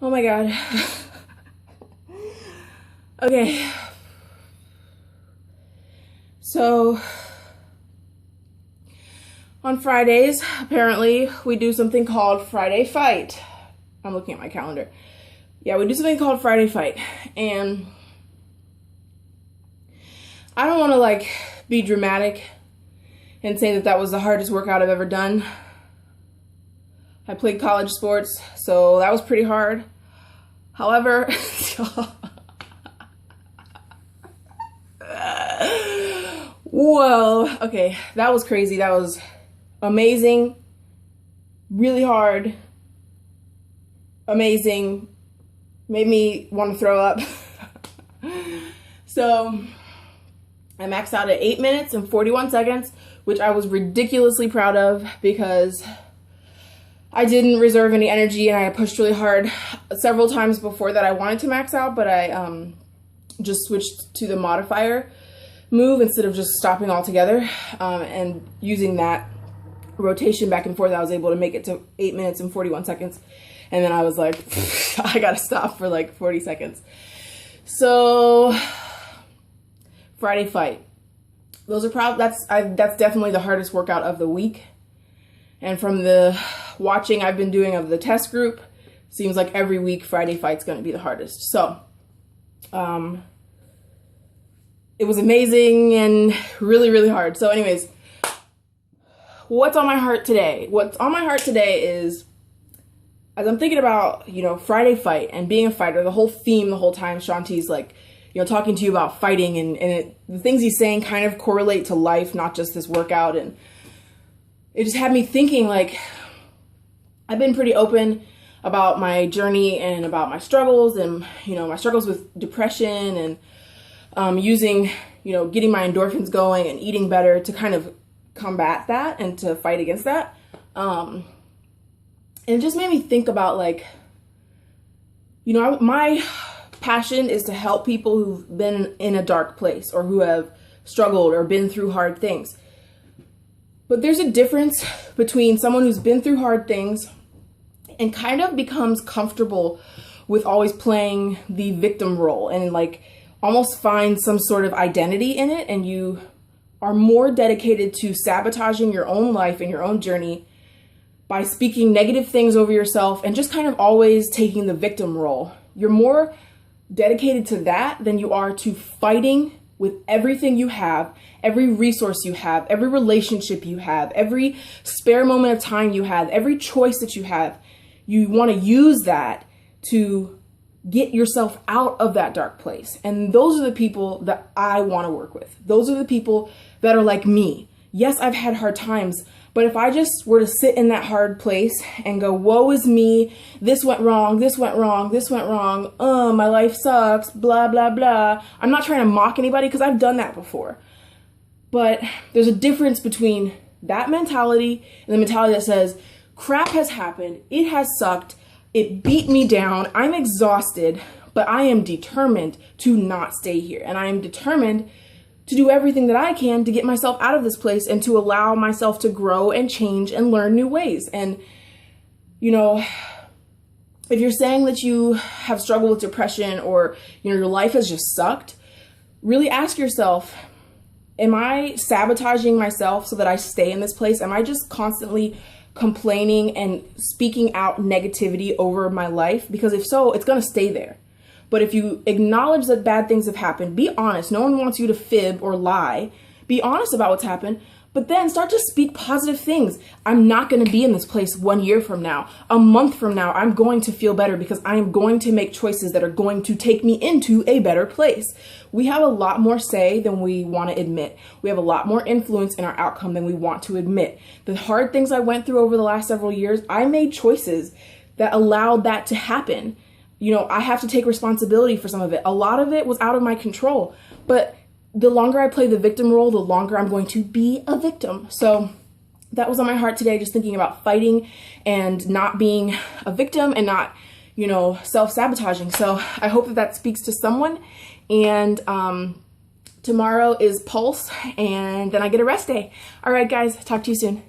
Oh my God. Okay. So on Fridays, apparently, we do something called Friday Fight. I'm looking at my calendar. Yeah, we do something called Friday Fight. And I don't want to like be dramatic and say that that was the hardest workout I've ever done. I played college sports, so that was pretty hard. However, whoa, okay, that was crazy. That was amazing, really hard, amazing, made me want to throw up. So I maxed out at 8 minutes and 41 seconds, which I was ridiculously proud of because I didn't reserve any energy and I pushed really hard several times before that. I wanted to max out, but I just switched to the modifier move instead of just stopping altogether, and using that rotation back and forth. I was able to make it to 8 minutes and 41 seconds. And then I was like, I gotta stop for like 40 seconds. So Friday Fight. Those are that's definitely the hardest workout of the week. And from the watching I've been doing of the test group, seems like every week Friday Fight's going to be the hardest. So it was amazing and really, really hard. So anyways, what's on my heart today? What's on my heart today is, as I'm thinking about, Friday Fight and being a fighter, the whole theme the whole time, Shanti's like, talking to you about fighting, and the things he's saying kind of correlate to life, not just this workout. And it just had me thinking, like, I've been pretty open about my journey and about my struggles and, my struggles with depression and using, getting my endorphins going and eating better to kind of combat that and to fight against that. And it just made me think about, like, my passion is to help people who've been in a dark place or who have struggled or been through hard things. But there's a difference between someone who's been through hard things and kind of becomes comfortable with always playing the victim role and like almost find some sort of identity in it, and you are more dedicated to sabotaging your own life and your own journey by speaking negative things over yourself and just kind of always taking the victim role. You're more dedicated to that than you are to fighting with everything you have, every resource you have, every relationship you have, every spare moment of time you have, every choice that you have. You want to use that to get yourself out of that dark place. And those are the people that I want to work with. Those are the people that are like me. Yes, I've had hard times, but if I just were to sit in that hard place and go, woe is me, this went wrong, this went wrong, this went wrong, my life sucks, blah, blah, blah. I'm not trying to mock anybody because I've done that before. But there's a difference between that mentality and the mentality that says, crap has happened, it has sucked, it beat me down, I'm exhausted, but I am determined to not stay here. And I am determined to do everything that I can to get myself out of this place and to allow myself to grow and change and learn new ways. And, if you're saying that you have struggled with depression or, your life has just sucked, really ask yourself, am I sabotaging myself so that I stay in this place? Am I just constantly complaining and speaking out negativity over my life? Because if so, it's going to stay there. But if you acknowledge that bad things have happened, be honest. No one wants you to fib or lie. Be honest about what's happened, but then start to speak positive things. I'm not going to be in this place 1 year from now. A month from now, I'm going to feel better because I am going to make choices that are going to take me into a better place. We have a lot more say than we want to admit. We have a lot more influence in our outcome than we want to admit. The hard things I went through over the last several years, I made choices that allowed that to happen. I have to take responsibility for some of it. A lot of it was out of my control, but the longer I play the victim role, the longer I'm going to be a victim. So that was on my heart today, just thinking about fighting and not being a victim and not, self-sabotaging. So I hope that speaks to someone. And tomorrow is Pulse, and then I get a rest day. All right, guys, talk to you soon.